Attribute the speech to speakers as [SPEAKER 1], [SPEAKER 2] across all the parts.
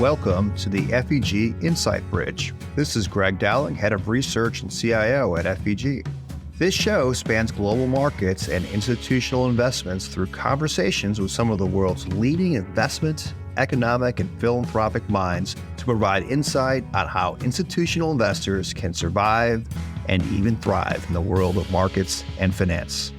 [SPEAKER 1] Welcome to the FEG Insight Bridge. This is Greg Dowling, Head of Research and CIO at FEG. This show spans global markets and institutional investments through conversations with some of the world's leading investment, economic, and philanthropic minds to provide insight on how institutional investors can survive and even thrive in the world of markets and finance.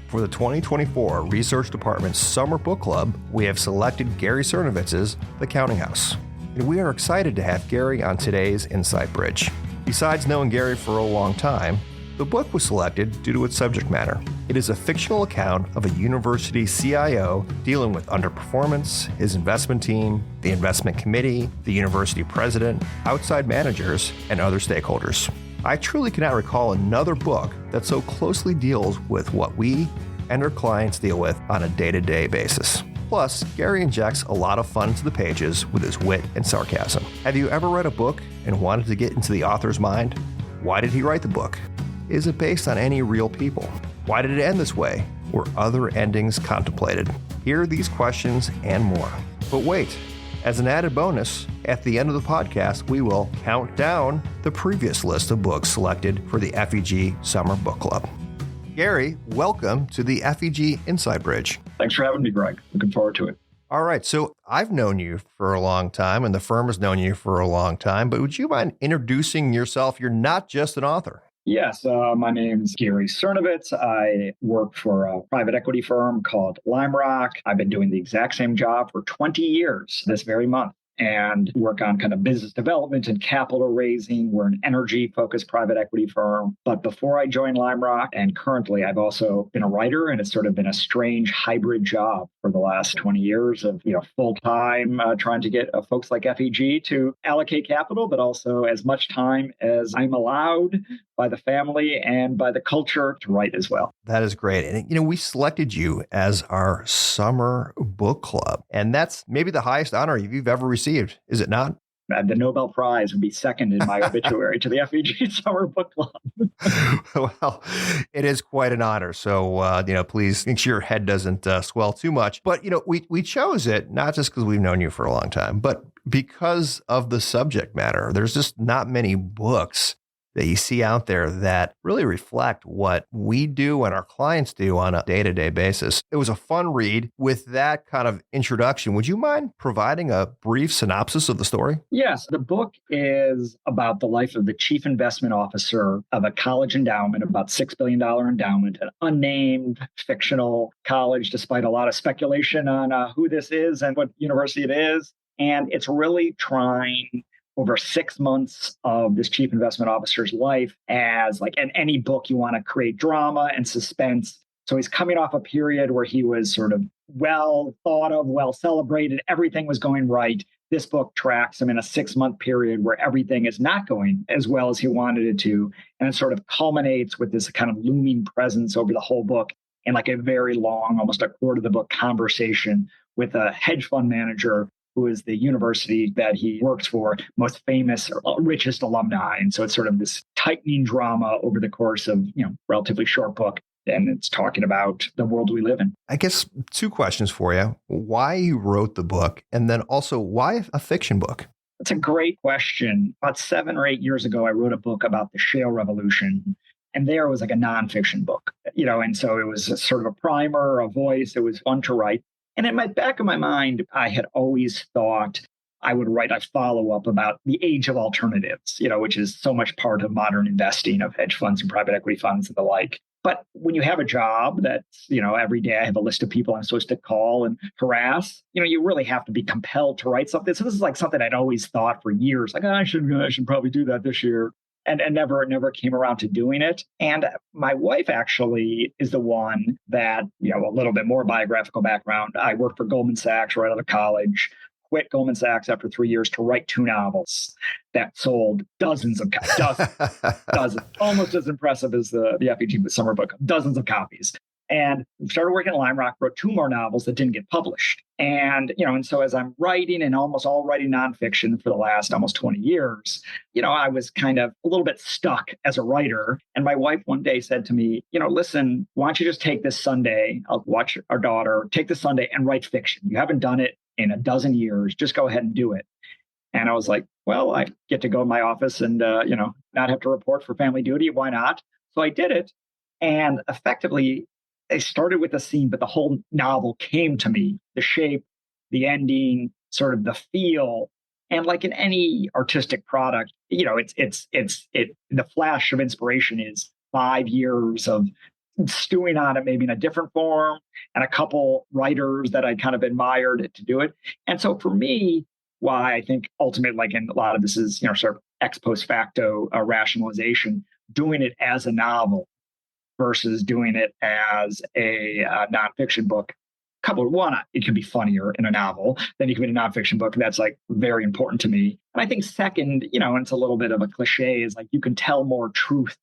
[SPEAKER 1] For the 2024 Research Department's Summer Book Club, we have selected Gary Sernovitz's The Counting House. And we are excited to have Gary on today's Insight Bridge. Besides knowing Gary for a long time, the book was selected due to its subject matter. It is a fictional account of a university CIO dealing with underperformance, his investment team, the investment committee, the university president, outside managers, and other stakeholders. I truly cannot recall another book that so closely deals with what we and our clients deal with on a day-to-day basis. Plus, Gary injects a lot of fun into the pages with his wit and sarcasm. Have you ever read a book and wanted to get into the author's mind? Why did he write the book? Is it based on any real people? Why did it end this way? Were other endings contemplated? Here are these questions and more. But wait, as an added bonus, at the end of the podcast, we will count down the previous list of books selected for the FEG Summer Book Club. Gary, welcome to the FEG Insight Bridge.
[SPEAKER 2] Thanks for having me, Greg. Looking forward to it.
[SPEAKER 1] All right. So I've known you for a long time and the firm has known you for a long time, but would you mind introducing yourself? You're not just an author.
[SPEAKER 2] Yes, my name's Gary Sernovitz. I work for a private equity firm called Lime Rock. I've been doing the exact same job for 20 years this very month and work on kind of business development and capital raising. We're an energy-focused private equity firm. But before I joined Lime Rock, and currently I've also been a writer, and it's sort of been a strange hybrid job for the last 20 years of, full-time trying to get folks like FEG to allocate capital, but also as much time as I'm allowed by the family and by the culture to write as well.
[SPEAKER 1] That is great. And, we selected you as our summer book club, and that's maybe the highest honor you've ever received, is it not?
[SPEAKER 2] The Nobel Prize would be second in my obituary to the FEG Summer Book Club.
[SPEAKER 1] Well, it is quite an honor. So, please make sure your head doesn't swell too much. But, we chose it not just because we've known you for a long time, but because of the subject matter. There's just not many books that you see out there that really reflect what we do and our clients do on a day-to-day basis. It was a fun read. With that kind of introduction, would you mind providing a brief synopsis of the story?
[SPEAKER 2] Yes. The book is about the life of the chief investment officer of a college endowment, about $6 billion endowment, an unnamed fictional college, despite a lot of speculation on who this is and what university it is. And it's really trying over 6 months of this chief investment officer's life as in any book, you want to create drama and suspense. So he's coming off a period where he was sort of well thought of, well celebrated. Everything was going right. This book tracks him in a 6-month period where everything is not going as well as he wanted it to. And it sort of culminates with this kind of looming presence over the whole book and a very long, almost a quarter of the book conversation with a hedge fund manager who is the university that he works for, most famous or richest alumni. And so it's sort of this tightening drama over the course of, relatively short book. And it's talking about the world we live in.
[SPEAKER 1] I guess 2 questions for you. Why you wrote the book, and then also why a fiction book?
[SPEAKER 2] That's a great question. About 7 or 8 years ago, I wrote a book about the shale revolution. And there was a nonfiction book, and so it was sort of a primer, a voice. It was fun to write. And in my back of my mind, I had always thought I would write a follow-up about the age of alternatives, which is so much part of modern investing of hedge funds and private equity funds and the like. But when you have a job that's, every day I have a list of people I'm supposed to call and harass, you really have to be compelled to write something. So this is something I'd always thought for years, I should probably do that this year. And never came around to doing it. And my wife actually is the one that, a little bit more biographical background. I worked for Goldman Sachs right out of college, quit Goldman Sachs after 3 years to write 2 novels that sold dozens of copies, dozens, almost as impressive as the FEG Summer Book, dozens of copies. And started working at Lime Rock, wrote 2 more novels that didn't get published. And, and so as I'm writing and almost all writing nonfiction for the last almost 20 years, I was kind of a little bit stuck as a writer. And my wife one day said to me, listen, why don't you just take this Sunday, I'll watch our daughter, take this Sunday and write fiction. You haven't done it in a dozen years. Just go ahead and do it. And I was like, well, I get to go in my office and, not have to report for family duty. Why not? So I did it. And effectively, I started with a scene, but the whole novel came to me, the shape, the ending, sort of the feel. And like in any artistic product, the flash of inspiration is 5 years of stewing on it, maybe in a different form, and a couple writers that I kind of admired to do it. And so for me, why I think ultimately, like in a lot of this is, sort of ex post facto rationalization, doing it as a novel versus doing it as a nonfiction book. Couple one, it can be funnier in a novel than you can be in a nonfiction book. That's like very important to me. And I think second, and it's a little bit of a cliche, is like you can tell more truth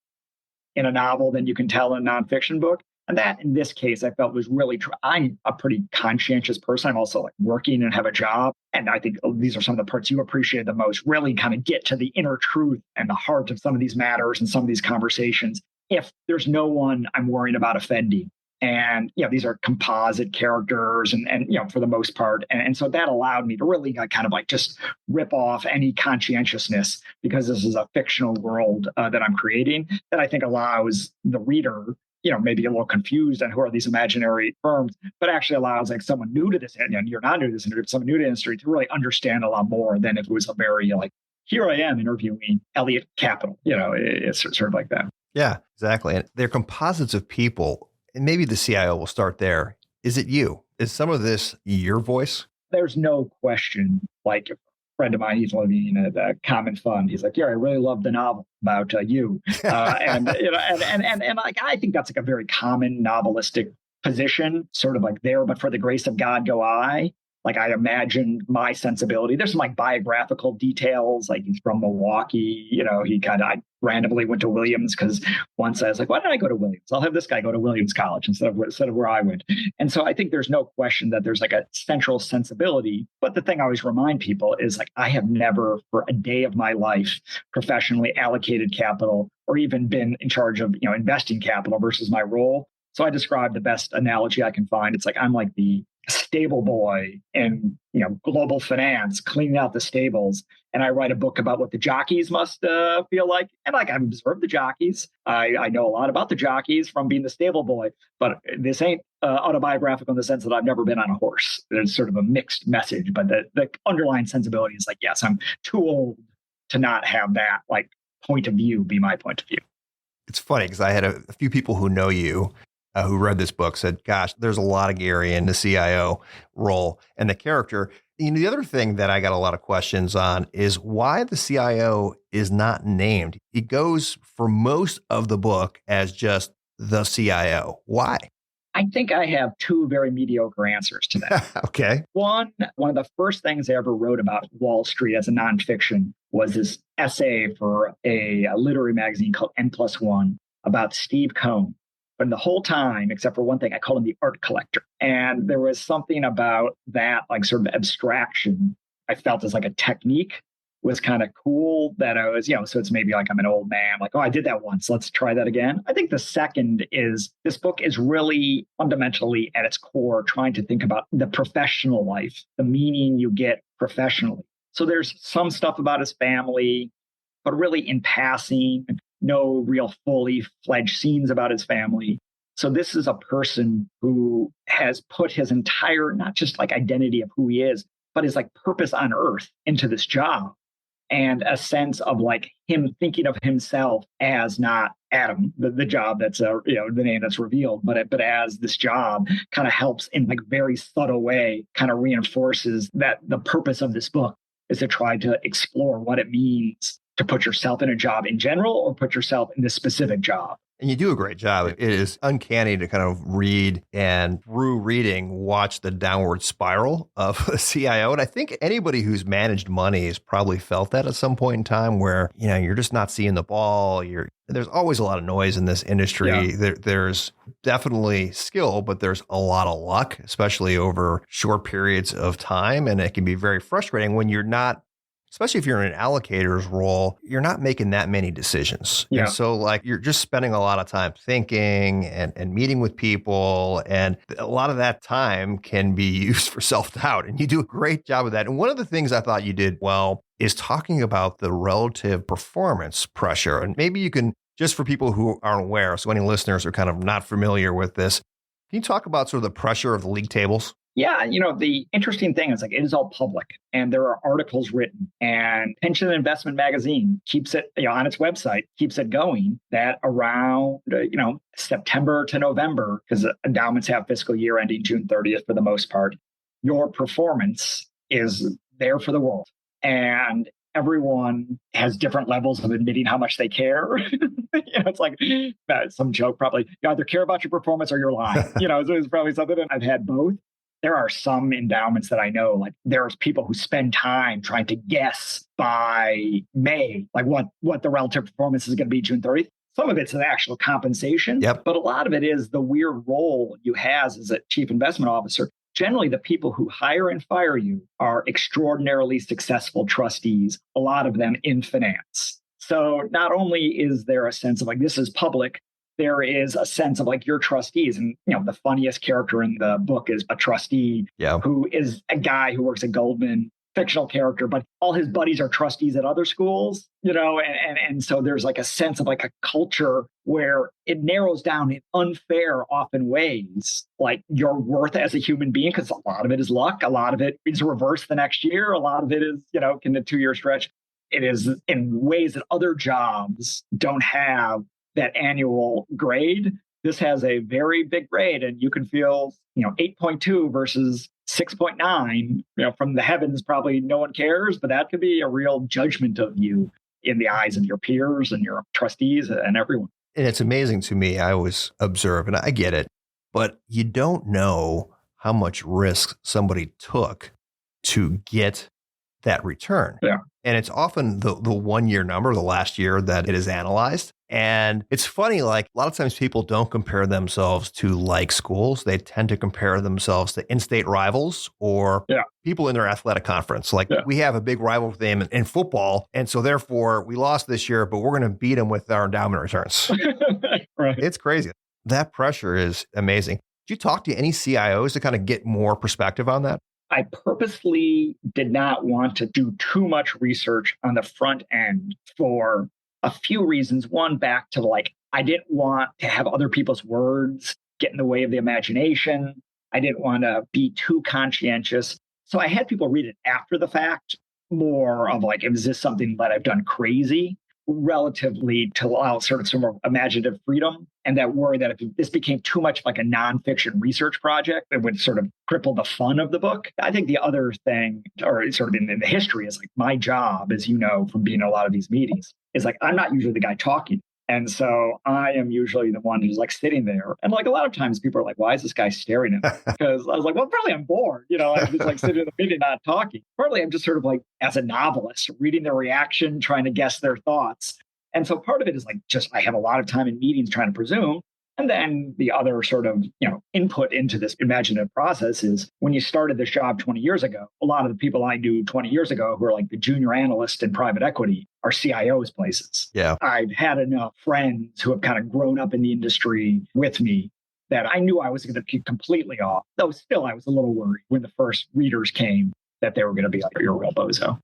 [SPEAKER 2] in a novel than you can tell in a nonfiction book. And that, in this case, I felt was really true. I'm a pretty conscientious person. I'm also like working and have a job. And I think these are some of the parts you appreciate the most, really kind of get to the inner truth and the heart of some of these matters and some of these conversations. If there's no one I'm worrying about offending. And, these are composite characters and for the most part. And so that allowed me to really kind of like just rip off any conscientiousness, because this is a fictional world that I'm creating that I think allows the reader, maybe a little confused on who are these imaginary firms, but actually allows like someone new to this, and you're not new to this industry, someone new to the industry to really understand a lot more than if it was a very like, here I am interviewing Elliott Capital, it's sort of like that.
[SPEAKER 1] Yeah, exactly. And they're composites of people. And maybe the CIO will start there. Is it you? Is some of this your voice?
[SPEAKER 2] There's no question. Like a friend of mine, he's living at a common fund. He's like, yeah, I really love the novel about you. And like, I think that's like a very common novelistic position, sort of like there, but for the grace of God go I. Like I imagined my sensibility. There's some like biographical details, like he's from Milwaukee, I randomly went to Williams because once I was like, why did I go to Williams? I'll have this guy go to Williams College instead of where I went. And so I think there's no question that there's like a central sensibility. But the thing I always remind people is like, I have never for a day of my life professionally allocated capital or even been in charge of, investing capital versus my role. So I describe the best analogy I can find. It's like, I'm like the stable boy in global finance, cleaning out the stables, and I write a book about what the jockeys must feel like. And like I've observed the jockeys, I know a lot about the jockeys from being the stable boy, but this ain't autobiographical in the sense that I've never been on a horse. There's sort of a mixed message, but the underlying sensibility is like, yes, I'm too old to not have that like point of view be my point of view.
[SPEAKER 1] It's funny because I had a few people who know you who read this book said, gosh, there's a lot of Gary in the CIO role and the character. The other thing that I got a lot of questions on is why the CIO is not named. He goes for most of the book as just the CIO. Why?
[SPEAKER 2] I think I have two very mediocre answers to that.
[SPEAKER 1] Okay.
[SPEAKER 2] One of the first things I ever wrote about Wall Street as a nonfiction was this essay for a literary magazine called N+1 about Steve Cohn. But the whole time, except for one thing, I called him the art collector. And there was something about that, like sort of abstraction, I felt as like a technique was kind of cool that I was, so it's maybe like I'm an old man, like, oh, I did that once. Let's try that again. I think the second is this book is really fundamentally at its core trying to think about the professional life, the meaning you get professionally. So there's some stuff about his family, but really in passing, no real fully fledged scenes about his family. So this is a person who has put his entire, not just like identity of who he is, but his like purpose on earth into this job, and a sense of like him thinking of himself as not Adam, the job that's the name that's revealed, but as this job kind of helps in like very subtle way, kind of reinforces that the purpose of this book is to try to explore what it means to put yourself in a job in general or put yourself in this specific job.
[SPEAKER 1] And you do a great job. It is uncanny to kind of read and through reading, watch the downward spiral of a CIO. And I think anybody who's managed money has probably felt that at some point in time where, you're just not seeing the ball. There's always a lot of noise in this industry. Yeah. There's definitely skill, but there's a lot of luck, especially over short periods of time. And it can be very frustrating when you're not especially if you're in an allocator's role, you're not making that many decisions.
[SPEAKER 2] Yeah.
[SPEAKER 1] And so like you're just spending a lot of time thinking and meeting with people. And a lot of that time can be used for self-doubt. And you do a great job of that. And one of the things I thought you did well is talking about the relative performance pressure. And maybe you can, just for people who aren't aware, so any listeners are kind of not familiar with this, can you talk about sort of the pressure of the league tables?
[SPEAKER 2] Yeah, the interesting thing is like it is all public and there are articles written, and Pension and Investment Magazine keeps it, on its website, keeps it going that around, September to November, because endowments have fiscal year ending June 30th for the most part, your performance is there for the world. And everyone has different levels of admitting how much they care. It's like some joke probably, you either care about your performance or you're lying. So it's probably something that I've had both. There are some endowments that I know, like there's people who spend time trying to guess by May, like what the relative performance is going to be June 30th. Some of it's an actual compensation, but a lot of it is the weird role you have as a chief investment officer. Generally, the people who hire and fire you are extraordinarily successful trustees, a lot of them in finance. So not only is there a sense of like, this is public, there is a sense of like your trustees. And, the funniest character in the book is a trustee who is a guy who works at Goldman, fictional character, but all his buddies are trustees at other schools, and so there's like a sense of like a culture where it narrows down in unfair, often ways, like your worth as a human being, because a lot of it is luck. A lot of it is reversed the next year. A lot of it is, in the 2-year stretch. It is in ways that other jobs don't have that annual grade. This has a very big grade, and you can feel, 8.2 versus 6.9, from the heavens, probably no one cares, but that could be a real judgment of you in the eyes of your peers and your trustees and everyone.
[SPEAKER 1] And it's amazing to me. I always observe, and I get it, but you don't know how much risk somebody took to get that return.
[SPEAKER 2] Yeah.
[SPEAKER 1] And it's often the 1-year number, the last year that it is analyzed. And it's funny, like a lot of times people don't compare themselves to like schools. They tend to compare themselves to in-state rivals or people in their athletic conference. Like we have a big rival with them in football. And so therefore we lost this year, but we're going to beat them with our endowment returns.
[SPEAKER 2] Right.
[SPEAKER 1] It's crazy. That pressure is amazing. Did you talk to any CIOs to kind of get more perspective on that?
[SPEAKER 2] I purposely did not want to do too much research on the front end for a few reasons. One, back to I didn't want to have other people's words get in the way of the imagination. I didn't want to be too conscientious. So I had people read it after the fact, more of like, is this something that I've done crazy? Relatively to allow sort of some more imaginative freedom, and that worry that if this became too much like a nonfiction research project, it would sort of cripple the fun of the book. I think the other thing, or sort of in the history, is like my job, as you know from being in a lot of these meetings, is like I'm not usually the guy talking. And so I am usually the one who's like sitting there. And like a lot of times people are like, why is this guy staring at me? Because I was like, well, probably I'm bored. I'm just like sitting in the meeting, not talking. Partly I'm just sort of like as a novelist, reading their reaction, trying to guess their thoughts. And so part of it is like just I have a lot of time in meetings trying to presume. And then the other sort of, input into this imaginative process is when you started this job 20 years ago, a lot of the people I knew 20 years ago who are like the junior analyst in private equity are CIOs places.
[SPEAKER 1] Yeah.
[SPEAKER 2] I've had enough friends who have kind of grown up in the industry with me that I knew I was going to be completely off. Though still I was a little worried when the first readers came that they were going to be like, you're a real bozo.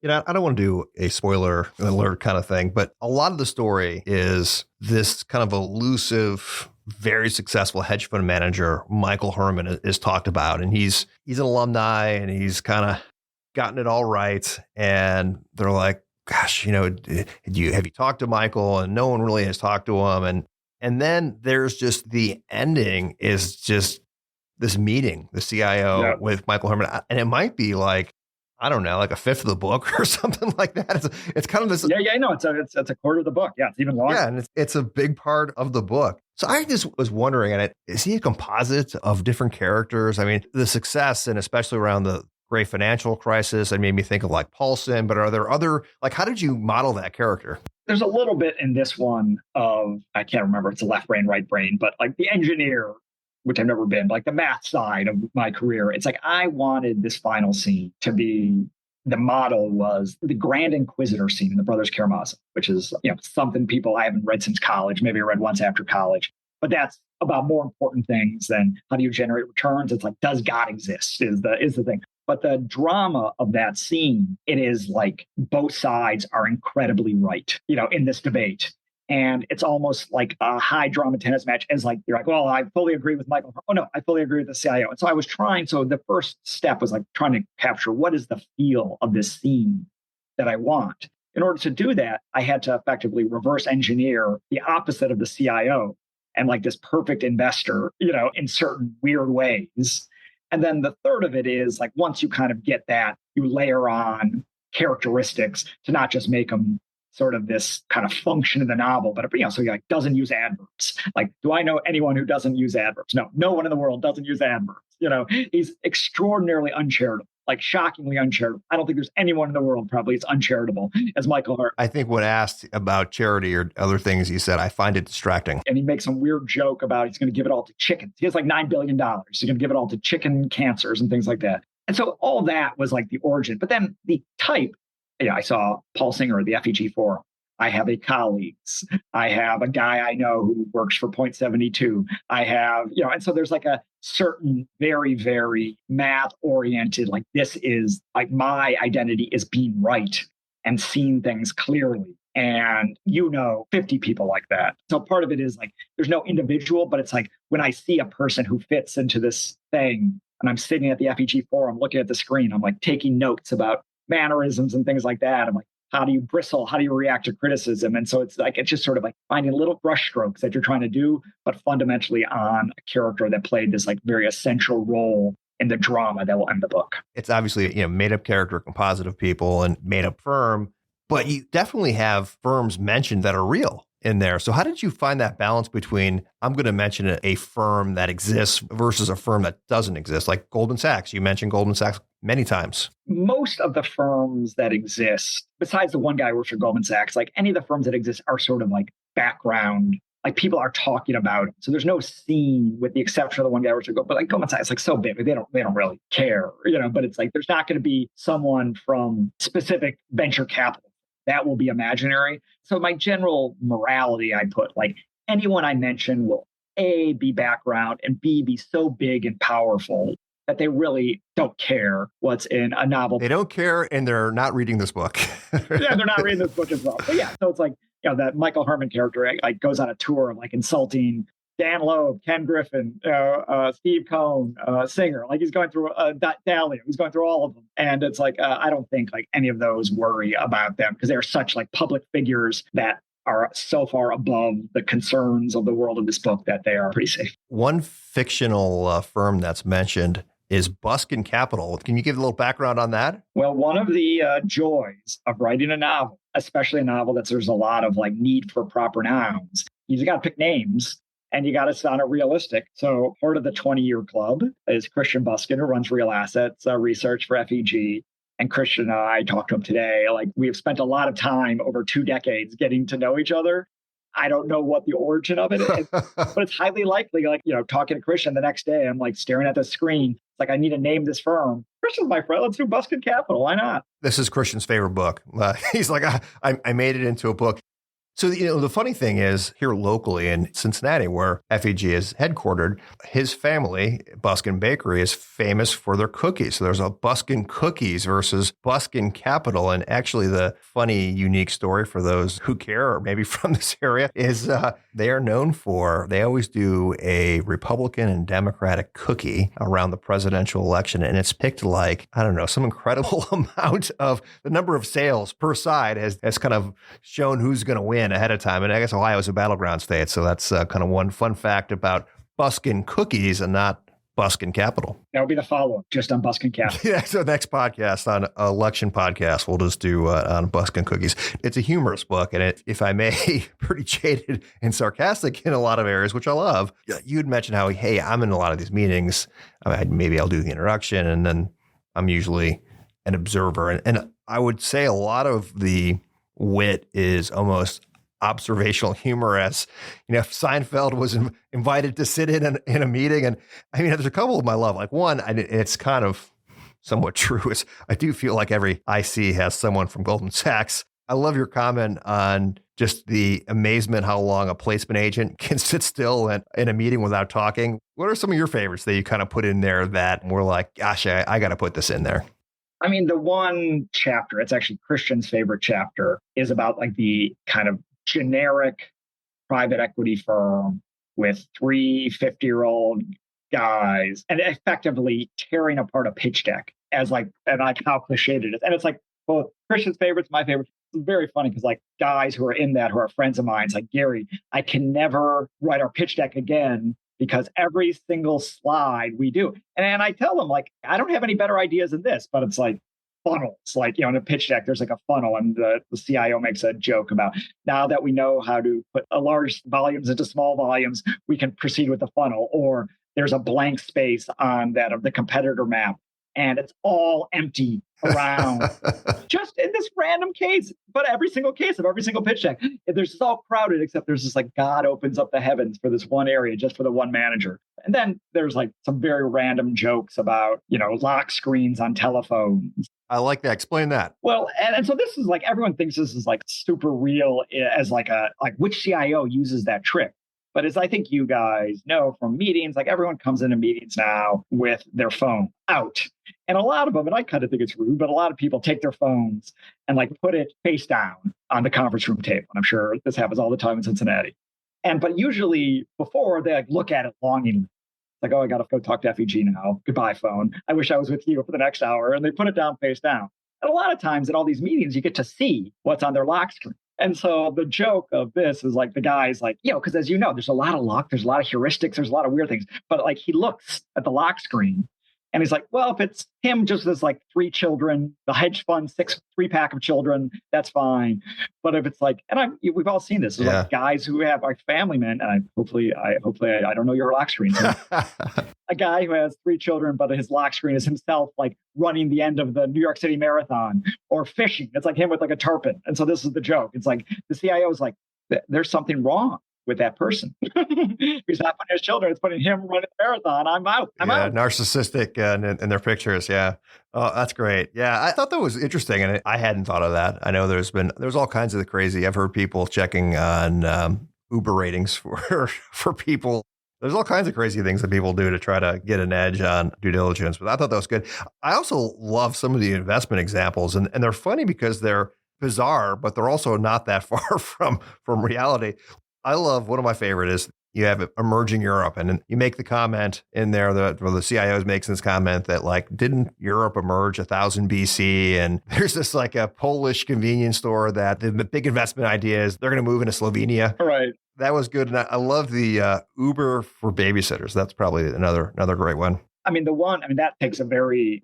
[SPEAKER 1] I don't want to do a spoiler alert kind of thing, but a lot of the story is this kind of elusive, very successful hedge fund manager, Michael Herman, is talked about. And he's an alumni and he's kind of gotten it all right. And they're like, gosh, have you talked to Michael? And no one really has talked to him. And then there's just the ending is just this meeting, the CIO with Michael Herman. And it might be like, I don't know, like a fifth of the book or something like that. It's kind of this.
[SPEAKER 2] Yeah. No, it's a quarter of the book. Yeah, it's even longer.
[SPEAKER 1] Yeah, and it's a big part of the book. So I just was wondering, is he a composite of different characters? I mean, the success, and especially around the great financial crisis, it made me think of like Paulson. But are there other, like, how did you model that character?
[SPEAKER 2] There's a little bit in this one of, I can't remember, it's a left brain, right brain, but like the engineer, which I've never been, but like the math side of my career. It's like I wanted this final scene to be the model was the Grand Inquisitor scene in the Brothers Karamazov, which is something people I haven't read since college. Maybe I read once after college, but that's about more important things than how do you generate returns. It's like, does God exist is the thing. But the drama of that scene, it is like both sides are incredibly right, in this debate. And it's almost like a high drama tennis match as like, you're like, well, I fully agree with Michael. Oh, no, I fully agree with the CIO. And so I was so the first step was like trying to capture what is the feel of this scene that I want. In order to do that, I had to effectively reverse engineer the opposite of the CIO and like this perfect investor, in certain weird ways. And then the third of it is like, once you kind of get that, you layer on characteristics to not just make them sort of this kind of function in the novel, but so he like doesn't use adverbs. Like, do I know anyone who doesn't use adverbs? No one in the world doesn't use adverbs. He's extraordinarily uncharitable, like shockingly uncharitable. I don't think there's anyone in the world probably as uncharitable as Michael Hart.
[SPEAKER 1] I think when asked about charity or other things, he said, I find it distracting.
[SPEAKER 2] And he makes some weird joke about he's going to give it all to chickens. He has like $9 billion. He's going to give it all to chicken cancers and things like that. And so all that was like the origin. But then the type, I saw Paul Singer at the FEG forum. I have colleagues. I have a guy I know who works for Point 72. I have, and so there's like a certain very, very math oriented, like this is like my identity is being right and seeing things clearly. And 50 people like that. So part of it is like, there's no individual, but it's like when I see a person who fits into this thing and I'm sitting at the FEG forum, looking at the screen, I'm like taking notes about mannerisms and things like that. I'm like, how do you bristle? How do you react to criticism? And so it's just sort of like finding little brushstrokes that you're trying to do, but fundamentally on a character that played this like very essential role in the drama that will end the book.
[SPEAKER 1] It's obviously, made up character, composite of people and made up firm, but you definitely have firms mentioned that are real in there. So how did you find that balance between, I'm going to mention a firm that exists versus a firm that doesn't exist, like Goldman Sachs? You mentioned Goldman Sachs many times.
[SPEAKER 2] Most of the firms that exist, besides the one guy who works for Goldman Sachs, like any of the firms that exist are sort of like background, like people are talking about it. So there's no scene with the exception of the one guy who works for Goldman, but like Goldman Sachs is like so big, they don't really care, but it's like, there's not going to be someone from specific venture capital. That will be imaginary. So my general morality, I put like anyone I mention will A, be background and B, be so big and powerful that they really don't care what's in a novel.
[SPEAKER 1] They don't care and they're not reading this book.
[SPEAKER 2] Yeah, they're not reading this book as well. But yeah, so it's like, that Michael Herman character like goes on a tour of like insulting Dan Loeb, Ken Griffin, Steve Cohn, Singer. Like he's going through Dahlia. He's going through all of them. And it's like, I don't think like any of those worry about them because they're such like public figures that are so far above the concerns of the world of this book that they are pretty safe.
[SPEAKER 1] One fictional firm that's mentioned is Busken Capital. Can you give a little background on that?
[SPEAKER 2] Well, one of the joys of writing a novel, especially a novel that there's a lot of like need for proper nouns, you got to pick names. And you got to sound it realistic. So part of the 20-year club is Christian Busken, who runs real assets research for FEG. And Christian and I talked to him today. Like we have spent a lot of time over 2 decades getting to know each other. I don't know what the origin of it is, but it's highly likely, like, talking to Christian the next day, I'm like staring at the screen. It's like, I need to name this firm. Christian's my friend. Let's do Busken Capital. Why not?
[SPEAKER 1] This is Christian's favorite book. He's like, I made it into a book. So, the funny thing is here locally in Cincinnati, where FEG is headquartered, his family, Busken Bakery, is famous for their cookies. So there's a Busken Cookies versus Busken Capital. And actually the funny, unique story for those who care, or maybe from this area, is they are known for, they always do a Republican and Democratic cookie around the presidential election. And it's picked like, I don't know, some incredible amount of the number of sales per side has kind of shown who's going to win ahead of time. And I guess Ohio is a battleground state. So that's kind of one fun fact about Busken Cookies and not Busken Capital.
[SPEAKER 2] That would be the follow-up just on Busken Capital.
[SPEAKER 1] Yeah, so next podcast on election podcast, we'll just do on Busken Cookies. It's a humorous book, and it, if I may, pretty jaded and sarcastic in a lot of areas, which I love. You had mentioned how, hey, I'm in a lot of these meetings. Maybe I'll do the introduction, and then I'm usually an observer. And I would say a lot of the wit is almost observational humor, as if Seinfeld was invited to sit in a meeting. And I mean, there's a couple of them I love. Like one, it's kind of somewhat true. Is I do feel like every IC has someone from Goldman Sachs. I love your comment on just the amazement how long a placement agent can sit still in a meeting without talking. What are some of your favorites that you kind of put in there that we're like, gosh, I got to put this in there?
[SPEAKER 2] I mean, the one chapter, it's actually Christian's favorite chapter, is about like the kind of generic private equity firm with 3 50-year-old guys and effectively tearing apart a pitch deck as like, and like how cliched it is. And it's like both Christian's favorites, my favorite. It's very funny because like guys who are in that, who are friends of mine, it's like, Gary, I can never write our pitch deck again because every single slide we do. And I tell them like, I don't have any better ideas than this, but it's like funnels, like, in a pitch deck, there's like a funnel and the CIO makes a joke about now that we know how to put a large volumes into small volumes, we can proceed with the funnel. Or there's a blank space on that of the competitor map and it's all empty around just in this random case, but every single case of every single pitch deck, there's just all crowded except there's just like God opens up the heavens for this one area just for the one manager. And then there's like some very random jokes about, lock screens on telephones.
[SPEAKER 1] I like that. Explain that.
[SPEAKER 2] Well, and so this is like, everyone thinks this is like super real as like which CIO uses that trick? But as I think you guys know from meetings, like everyone comes into meetings now with their phone out. And a lot of them, and I kind of think it's rude, but a lot of people take their phones and like put it face down on the conference room table. And I'm sure this happens all the time in Cincinnati. But usually before they like look at it longingly, like, oh, I got to go talk to FEG now. Goodbye, phone. I wish I was with you for the next hour. And they put it down face down. And a lot of times at all these meetings, you get to see what's on their lock screen. And so the joke of this is like the guy's like, because as you know, there's a lot of luck, there's a lot of heuristics, there's a lot of weird things. But like he looks at the lock screen and he's like, well, if it's him just as like 3 children, the hedge fund, 3-pack of children, that's fine. But if it's like, and we've all seen this, like guys who have like family men, and hopefully I don't know your lock screen. So a guy who has 3 children, but his lock screen is himself like running the end of the New York City Marathon or fishing. It's like him with like a tarpon. And so this is the joke. It's like the CIO is like, there's something wrong with that person. He's not putting his children, it's putting him running the marathon. I'm out.
[SPEAKER 1] Narcissistic in their pictures. Yeah. Oh, that's great. Yeah. I thought that was interesting. And I hadn't thought of that. I know there's all kinds of the crazy. I've heard people checking on Uber ratings for people. There's all kinds of crazy things that people do to try to get an edge on due diligence. But I thought that was good. I also love some of the investment examples and they're funny because they're bizarre, but they're also not that far from reality. I love, one of my favorite is you have emerging Europe and you make the comment in there that the CIOs makes this comment that like, didn't Europe emerge 1000 BC? And there's this like a Polish convenience store that the big investment idea is they're going to move into Slovenia.
[SPEAKER 2] Right.
[SPEAKER 1] That was good. And I love the Uber for babysitters. That's probably another great one.
[SPEAKER 2] I mean, that takes a very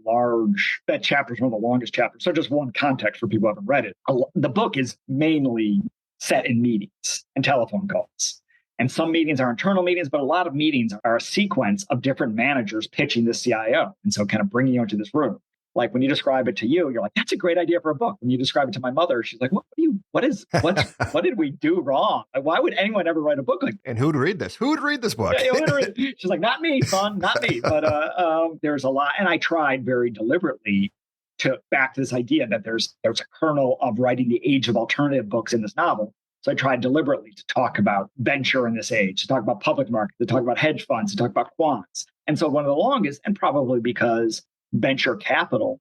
[SPEAKER 2] that chapter is one of the longest chapters. So just one context for people who haven't read it. The book is mainly set in meetings and telephone calls. And some meetings are internal meetings, but a lot of meetings are a sequence of different managers pitching the CIO. And so kind of bringing you into this room. Like when you describe it to you, you're like, that's a great idea for a book. When you describe it to my mother, she's like, what did we do wrong? Like, why would anyone ever write a book like that?
[SPEAKER 1] And who'd read this? Who would read this book?
[SPEAKER 2] She's like, not me, son, not me. But there's a lot. And I tried very deliberately to back to this idea that there's a kernel of writing the age of alternative books in this novel. So I tried deliberately to talk about venture in this age, to talk about public markets, to talk about hedge funds, to talk about quants. And so one of the longest, and probably because venture capital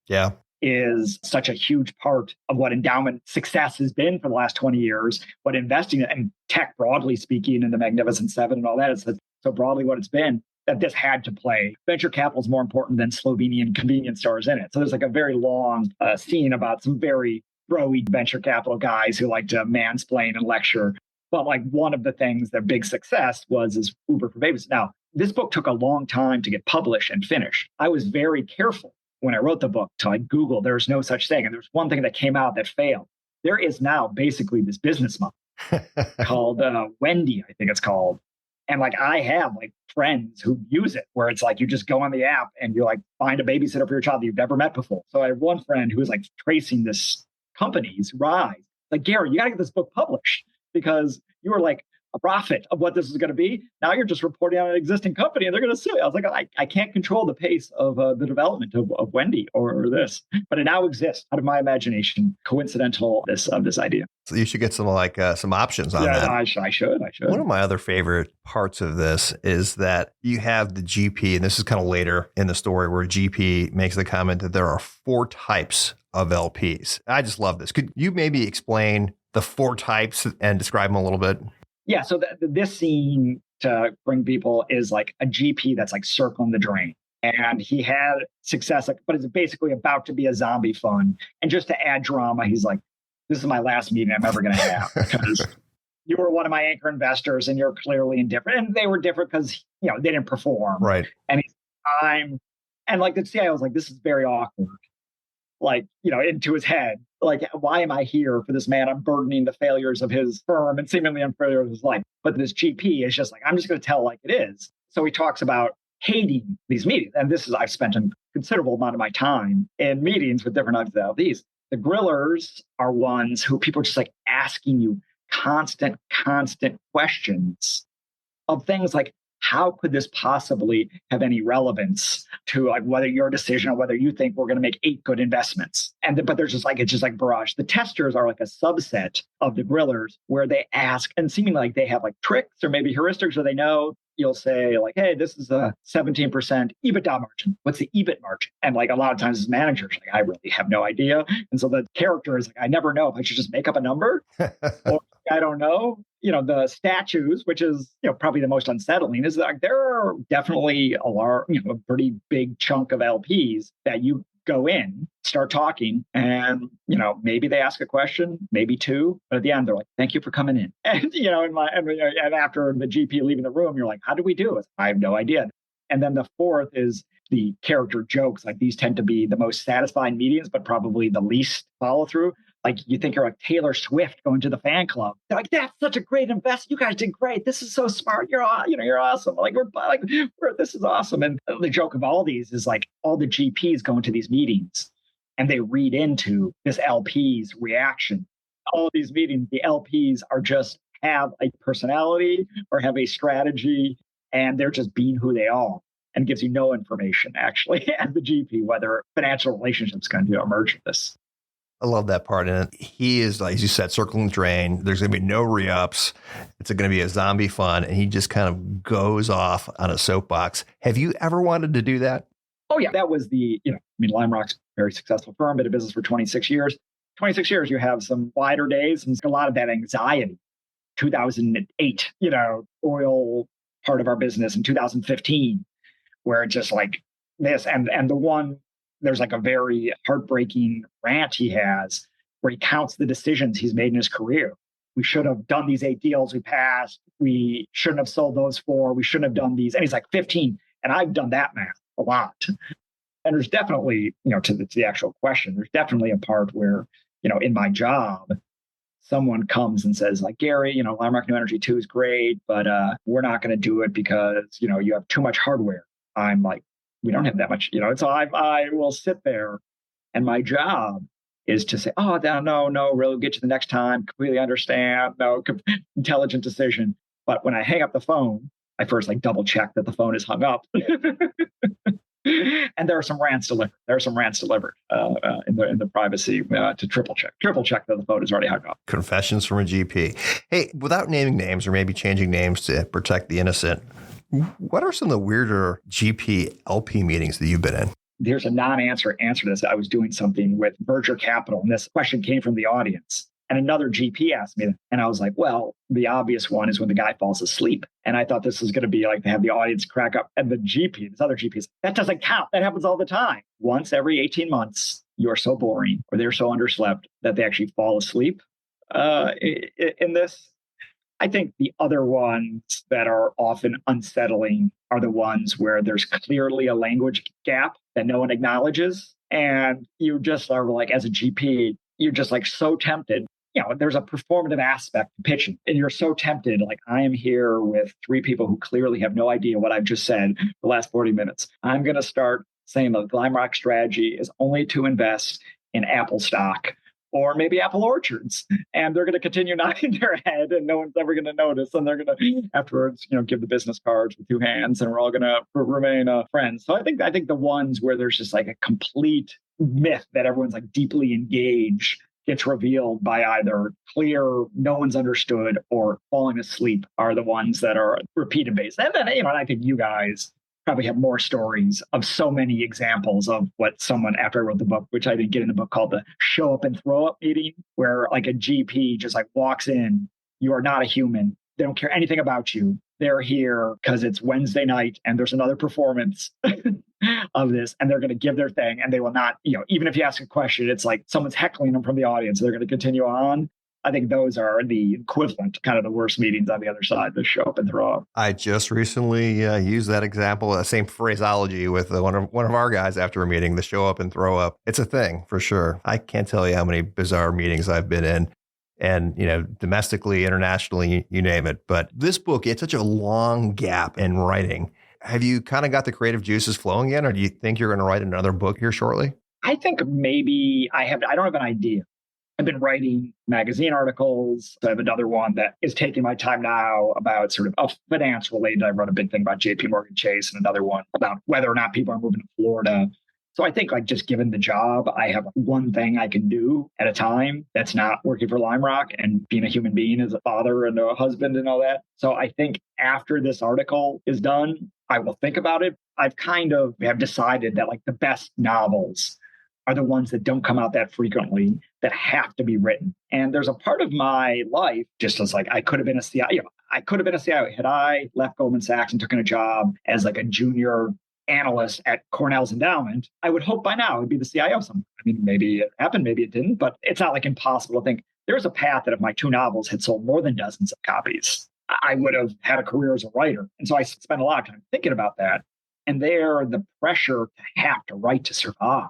[SPEAKER 2] is such a huge part of what endowment success has been for the last 20 years, what investing and tech broadly speaking and the Magnificent Seven and all that is so broadly what it's been, that this had to play. Venture capital is more important than Slovenian convenience stores in it. So there's like a very long scene about some very bro-y venture capital guys who like to mansplain and lecture. But like one of the things, their big success was Uber for babies. Now, this book took a long time to get published and finished. I was very careful when I wrote the book to like Google, there's no such thing. And there's one thing that came out that failed. There is now basically this business model called Wendy, I think it's called. And like I have like friends who use it where it's like you just go on the app and you like find a babysitter for your child that you've never met before. So I have one friend who is like tracing this company's rise. Like, Gary, you got to get this book published because you were like a profit of what this is going to be. Now you're just reporting on an existing company and they're going to sue you. I was like, I can't control the pace of the development of Wendy or this, but it now exists out of my imagination, coincidental of this idea.
[SPEAKER 1] So you should get some some options on that.
[SPEAKER 2] I should.
[SPEAKER 1] One of my other favorite parts of this is that you have the GP, and this is kind of later in the story where GP makes the comment that there are 4 types of LPs. I just love this. Could you maybe explain the 4 types and describe them a little bit?
[SPEAKER 2] Yeah. So this scene, to bring people, is like a GP that's like circling the drain. And he had success, but it's basically about to be a zombie fund. And just to add drama, he's like, this is my last meeting I'm ever going to have because you were one of my anchor investors and you're clearly indifferent. And they were different because, they didn't perform.
[SPEAKER 1] Right.
[SPEAKER 2] And and like the CIO was like, this is very awkward. Like, into his head, like, why am I here for this man? I'm burdening the failures of his firm and seemingly unfailure of his life. But this GP is just like, I'm just going to tell like it is. So he talks about hating these meetings. And I've spent a considerable amount of my time in meetings with different LPs. The grillers are ones who people are just like asking you constant questions of things like, how could this possibly have any relevance to like whether your decision or whether you think we're going to make 8 good investments? But there's it's just like barrage. The testers are like a subset of the grillers where they ask and seemingly like they have like tricks or maybe heuristics, or they know. You'll say like, hey, this is a 17% EBITDA margin. What's the EBIT margin? And like a lot of times as managers, like, I really have no idea. And so the character is like, I never know if I should just make up a number or I don't know. The statues, which is, probably the most unsettling, is that there are definitely a pretty big chunk of LPs that you go in, start talking, and, maybe they ask a question, maybe 2, but at the end, they're like, thank you for coming in. And, and after the GP leaving the room, you're like, how do we do it? I have no idea. And then the 4th is the character jokes. Like these tend to be the most satisfying meetings, but probably the least follow through. Like you think you're like Taylor Swift going to the fan club. They're like, that's such a great investment. You guys did great. This is so smart. You're awesome. Like this is awesome. And the joke of all these is like all the GPs go into these meetings and they read into this LP's reaction. All of these meetings, the LPs are just have a personality or have a strategy, and they're just being who they are, and gives you no information actually as the GP whether financial relationships going to emerge from this.
[SPEAKER 1] I love that part. And he is, like, as you said, circling the drain. There's going to be no re-ups. It's going to be a zombie fund. And he just kind of goes off on a soapbox. Have you ever wanted to do that?
[SPEAKER 2] Oh, yeah. That was Lime Rock's a very successful firm, been in business for 26 years. 26 years, you have some wider days and a lot of that anxiety. 2008, oil part of our business in 2015, where it's just like this. And the one, there's like a very heartbreaking rant he has where he counts the decisions he's made in his career. We should have done these 8 deals we passed. We shouldn't have sold those 4. We shouldn't have done these. And he's like 15. And I've done that math a lot. And there's definitely, to the actual question, there's definitely a part where, in my job, someone comes and says like, Gary, Lime Rock New Energy 2 is great, but we're not going to do it because, you have too much hardware. I'm like, we don't have that much, so I will sit there, and my job is to say, oh, no, really get you the next time. Completely understand. No, intelligent decision. But when I hang up the phone, I first double check that the phone is hung up. And there are some rants delivered. In the privacy to triple check that the phone is already hung up.
[SPEAKER 1] Confessions from a GP. Hey, without naming names or maybe changing names to protect the innocent, what are some of the weirder GP LP meetings that you've been in?
[SPEAKER 2] There's a non-answer answer to this. I was doing something with Busken Capital, and this question came from the audience. And another GP asked me, and I was like, well, the obvious one is when the guy falls asleep. And I thought this was going to be like to have the audience crack up. And the GP, this other GP, is that doesn't count. That happens all the time. Once every 18 months, you are so boring or they're so underslept that they actually fall asleep in this. I think the other ones that are often unsettling are the ones where there's clearly a language gap that no one acknowledges. And you just are like, as a GP, you're just like so tempted. There's a performative aspect to pitching, and you're so tempted. Like, I am here with 3 people who clearly have no idea what I've just said the last 40 minutes. I'm going to start saying the Lime Rock strategy is only to invest in Apple stock or maybe apple orchards, and they're going to continue nodding their head, and no one's ever going to notice, and they're going to afterwards, give the business cards with two hands, and we're all going to remain friends. So I think the ones where there's just like a complete myth that everyone's like deeply engaged gets revealed by either clear, no one's understood, or falling asleep are the ones that are repeated based. And then, and I think you guys probably have more stories of so many examples of what someone, after I wrote the book, which I didn't get in the book, called the show up and throw up meeting, where like a GP just like walks in, you are not a human. They don't care anything about you. They're here because it's Wednesday night and there's another performance of this, and they're going to give their thing, and they will not, even if you ask a question, it's like someone's heckling them from the audience. They're going to continue on. I think those are the equivalent, kind of the worst meetings on the other side, the show up and throw up.
[SPEAKER 1] I just recently used that example, the same phraseology with one of our guys after a meeting, the show up and throw up. It's a thing for sure. I can't tell you how many bizarre meetings I've been in. And, domestically, internationally, you name it. But this book, it's such a long gap in writing. Have you kind of got the creative juices flowing yet, or do you think you're going to write another book here shortly?
[SPEAKER 2] I think maybe I don't have an idea. I've been writing magazine articles. I have another one that is taking my time now about sort of finance related. I wrote a big thing about JP Morgan Chase, and another one about whether or not people are moving to Florida. So I think like just given the job, I have one thing I can do at a time that's not working for Lime Rock and being a human being as a father and a husband and all that. So I think after this article is done, I will think about it. I've kind of have decided that like the best novels are the ones that don't come out that frequently, that have to be written. And there's a part of my life, just as like I could have been a CIO. I could have been a CIO had I left Goldman Sachs and took in a job as like a junior analyst at Cornell's endowment. I would hope by now it would be the CIO somewhere. I mean, maybe it happened, maybe it didn't, but it's not like impossible to think. There's a path that if my two novels had sold more than dozens of copies, I would have had a career as a writer. And so I spent a lot of time thinking about that. And there, the pressure to have to write to survive,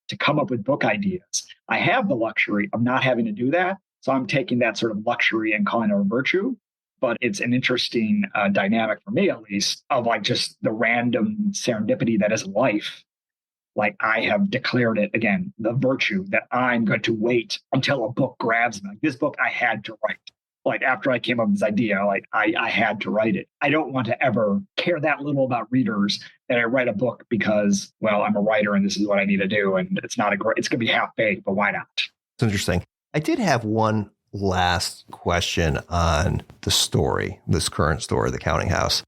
[SPEAKER 2] to come up with book ideas. I have the luxury of not having to do that. So I'm taking that sort of luxury and calling it a virtue. But it's an interesting dynamic for me, at least, of like just the random serendipity that is life. Like I have declared it again, the virtue that I'm going to wait until a book grabs me. Like this book I had to write. Like after I came up with this idea, like I had to write it. I don't want to ever care that little about readers that I write a book because, well, I'm a writer and this is what I need to do. And it's not it's going to be half baked, but why not?
[SPEAKER 1] It's interesting. I did have one last question on the story, this current story, The Counting House.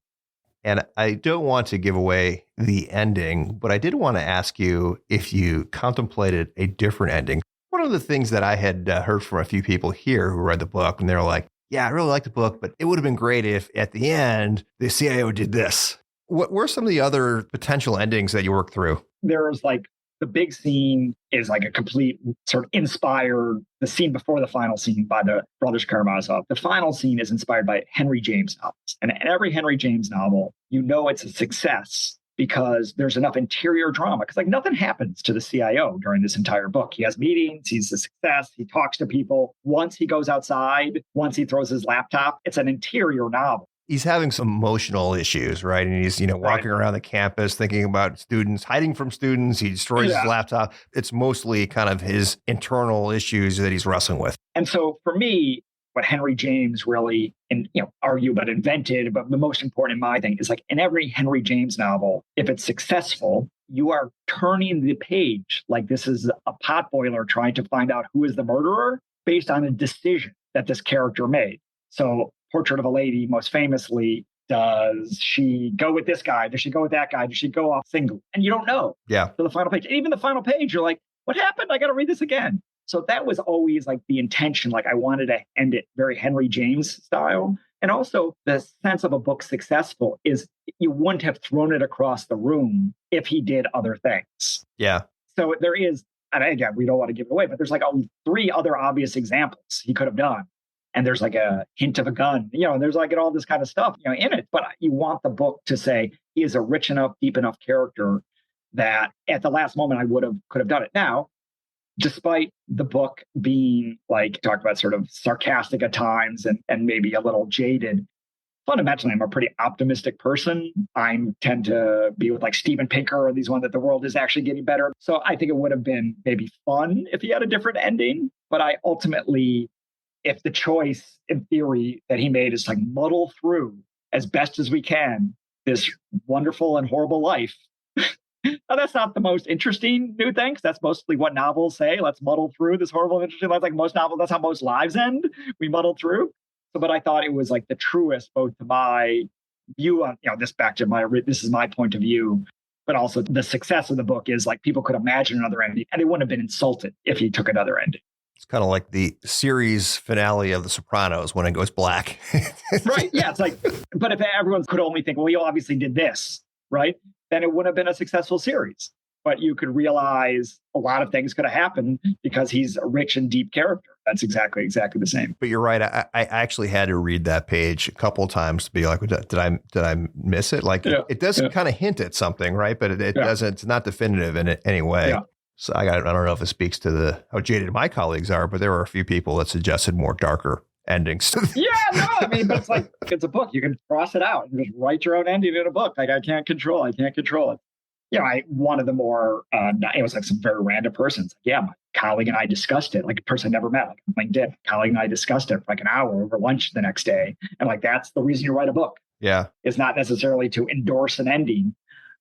[SPEAKER 1] And I don't want to give away the ending, but I did want to ask you if you contemplated a different ending. One of the things that I had heard from a few people here who read the book, and they're like, yeah, I really like the book, but it would have been great if at the end, the CIO did this. What were some of the other potential endings that you worked through?
[SPEAKER 2] There's like the big scene is like a complete sort of inspired, the scene before the final scene by the Brothers Karamazov. The final scene is inspired by Henry James novels. And in every Henry James novel, it's a success because there's enough interior drama. Because like nothing happens to the CIO during this entire book. He has meetings, he's a success, he talks to people. Once he goes outside, once he throws his laptop, it's an interior novel.
[SPEAKER 1] He's having some emotional issues, right? And he's, walking around the campus thinking about students, hiding from students. He destroys his laptop. It's mostly kind of his internal issues that he's wrestling with.
[SPEAKER 2] And so for me, what Henry James really, argue about invented, but the most important in my thing is like in every Henry James novel, if it's successful, you are turning the page. Like this is a potboiler trying to find out who is the murderer based on a decision that this character made. So Portrait of a Lady, most famously, does she go with this guy? Does she go with that guy? Does she go off single? And you don't know.
[SPEAKER 1] Yeah.
[SPEAKER 2] To the final page. And even the final page, you're like, what happened? I got to read this again. So that was always like the intention. Like I wanted to end it very Henry James style. And also the sense of a book successful is you wouldn't have thrown it across the room if he did other things.
[SPEAKER 1] Yeah.
[SPEAKER 2] So there is, and again, we don't want to give it away, but there's like 3 other obvious examples he could have done. And there's like a hint of a gun, and there's like all this kind of stuff, in it. But you want the book to say he is a rich enough, deep enough character that at the last moment I could have done it. Now, despite the book being like talked about sort of sarcastic at times and maybe a little jaded, fundamentally, I'm a pretty optimistic person. I tend to be with like Steven Pinker or these ones that the world is actually getting better. So I think it would have been maybe fun if he had a different ending. But I ultimately, if the choice in theory that he made is like muddle through as best as we can this wonderful and horrible life. Now, that's not the most interesting new things. That's mostly what novels say. Let's muddle through this horrible, interesting life. Like most novels, that's how most lives end. We muddle through. So, but I thought it was like the truest, both to my view on, this back to this is my point of view, but also the success of the book is like people could imagine another ending and they wouldn't have been insulted if he took another ending.
[SPEAKER 1] It's kind of like the series finale of The Sopranos when it goes black.
[SPEAKER 2] Right. Yeah. It's like, but if everyone could only think, well, you obviously did this, right? Then it wouldn't have been a successful series. But you could realize a lot of things could have happened because he's a rich and deep character. That's exactly the same.
[SPEAKER 1] But you're right. I actually had to read that page a couple of times to be like, did I miss it? Like it does kind of hint at something, right? But it doesn't. It's not definitive in any way. Yeah. So I don't know if it speaks to how jaded my colleagues are, but there were a few people that suggested more darker endings.
[SPEAKER 2] Yeah, no, I mean, but it's like, it's a book. You can cross it out and just write your own ending in a book. Like I can't control it. One of the more, it was like some very random persons. Like, yeah, my colleague and I discussed it. Like a person I never met, like LinkedIn. My colleague and I discussed it for like an hour over lunch the next day. And like, that's the reason you write a book.
[SPEAKER 1] Yeah.
[SPEAKER 2] It's not necessarily to endorse an ending,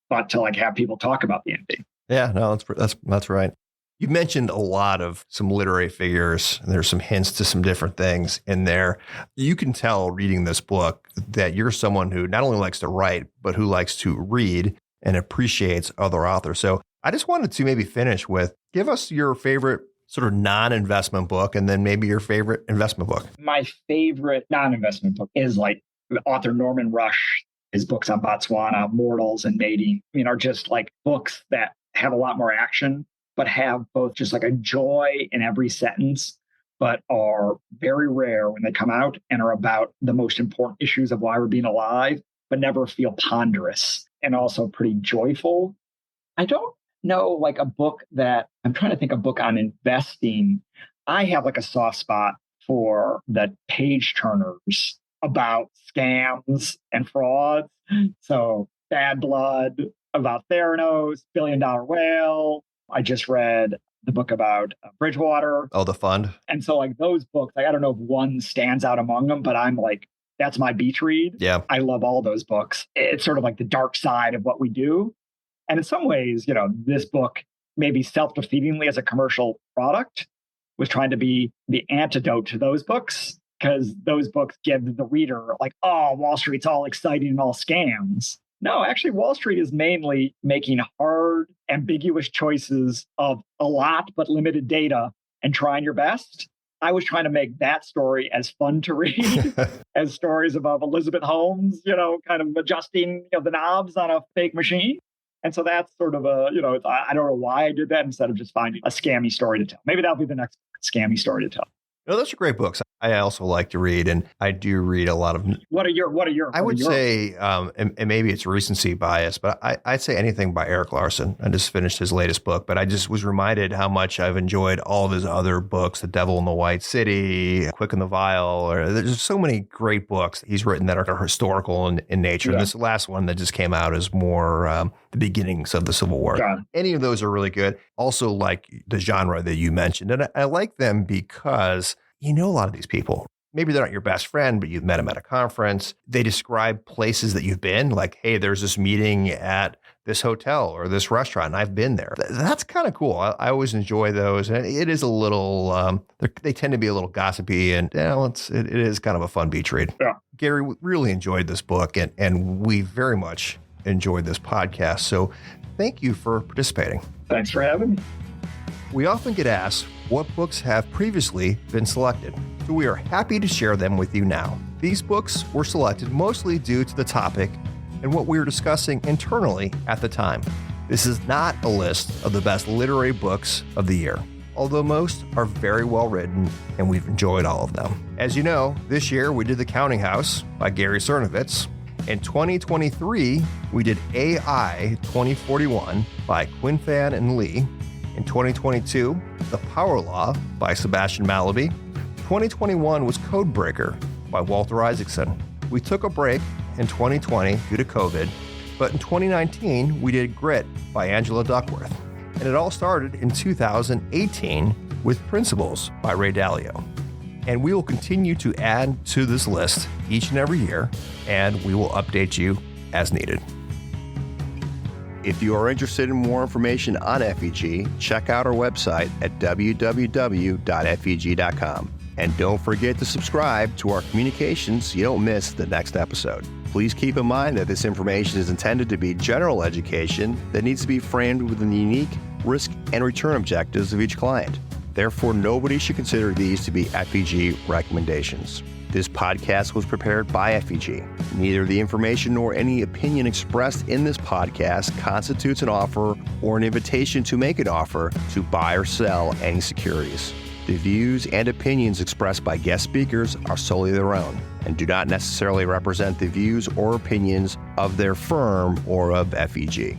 [SPEAKER 2] but to like have people talk about the ending.
[SPEAKER 1] Yeah, no, that's right. You mentioned a lot of some literary figures. There's some hints to some different things in there. You can tell reading this book that you're someone who not only likes to write, but who likes to read and appreciates other authors. So I just wanted to maybe finish with, give us your favorite sort of non-investment book and then maybe your favorite investment book.
[SPEAKER 2] My favorite non-investment book is like the author Norman Rush. His books on Botswana, Mortals and Mating, are just like books that have a lot more action, but have both just like a joy in every sentence, but are very rare when they come out and are about the most important issues of why we're being alive, but never feel ponderous and also pretty joyful. I don't know like a book that I'm trying to think a book on investing. I have like a soft spot for the page turners about scams and frauds. So Bad Blood, about Theranos, Billion Dollar Whale. I just read the book about Bridgewater.
[SPEAKER 1] Oh, the fund.
[SPEAKER 2] And so like those books, like I don't know if one stands out among them, but I'm like, that's my beach read.
[SPEAKER 1] Yeah.
[SPEAKER 2] I love all those books. It's sort of like the dark side of what we do. And in some ways, this book, maybe self-defeatingly as a commercial product, was trying to be the antidote to those books, because those books give the reader like, oh, Wall Street's all exciting and all scams. No, actually, Wall Street is mainly making hard, ambiguous choices of a lot but limited data and trying your best. I was trying to make that story as fun to read as stories about Elizabeth Holmes, kind of adjusting the knobs on a fake machine. And so that's sort of I don't know why I did that instead of just finding a scammy story to tell. Maybe that'll be the next scammy story to tell.
[SPEAKER 1] No, those are great books. I also like to read, and I do read a lot of.
[SPEAKER 2] What are your?
[SPEAKER 1] I would say, and maybe it's recency bias, but I'd say anything by Eric Larson. I just finished his latest book, but I just was reminded how much I've enjoyed all of his other books: The Devil in the White City, Quick and the Vile. There's so many great books he's written that are historical in nature. Yeah. This last one that just came out is more the beginnings of the Civil War. Yeah. Any of those are really good. Also, like the genre that you mentioned, and I like them because you know a lot of these people. Maybe they're not your best friend, but you've met them at a conference. They describe places that you've been, like, hey, there's this meeting at this hotel or this restaurant, and I've been there. That's kind of cool. I always enjoy those. And it is a little, they tend to be a little gossipy, and it is kind of a fun beach read. Yeah. Gary, we really enjoyed this book, and we very much enjoyed this podcast. So thank you for participating.
[SPEAKER 2] Thanks for having me.
[SPEAKER 1] We often get asked what books have previously been selected, so we are happy to share them with you now. These books were selected mostly due to the topic and what we were discussing internally at the time. This is not a list of the best literary books of the year, although most are very well written and we've enjoyed all of them. As you know, this year we did The Counting House by Gary Sernovitz. In 2023, we did AI 2041 by Quinn Fan and Lee. In 2022, The Power Law by Sebastian Mallaby. 2021 was Codebreaker by Walter Isaacson. We took a break in 2020 due to COVID, but in 2019, we did Grit by Angela Duckworth. And it all started in 2018 with Principles by Ray Dalio. And we will continue to add to this list each and every year, and we will update you as needed. If you are interested in more information on FEG, check out our website at www.feg.com. And don't forget to subscribe to our communications so you don't miss the next episode. Please keep in mind that this information is intended to be general education that needs to be framed within the unique risk and return objectives of each client. Therefore, nobody should consider these to be FEG recommendations. This podcast was prepared by FEG. Neither the information nor any opinion expressed in this podcast constitutes an offer or an invitation to make an offer to buy or sell any securities. The views and opinions expressed by guest speakers are solely their own and do not necessarily represent the views or opinions of their firm or of FEG.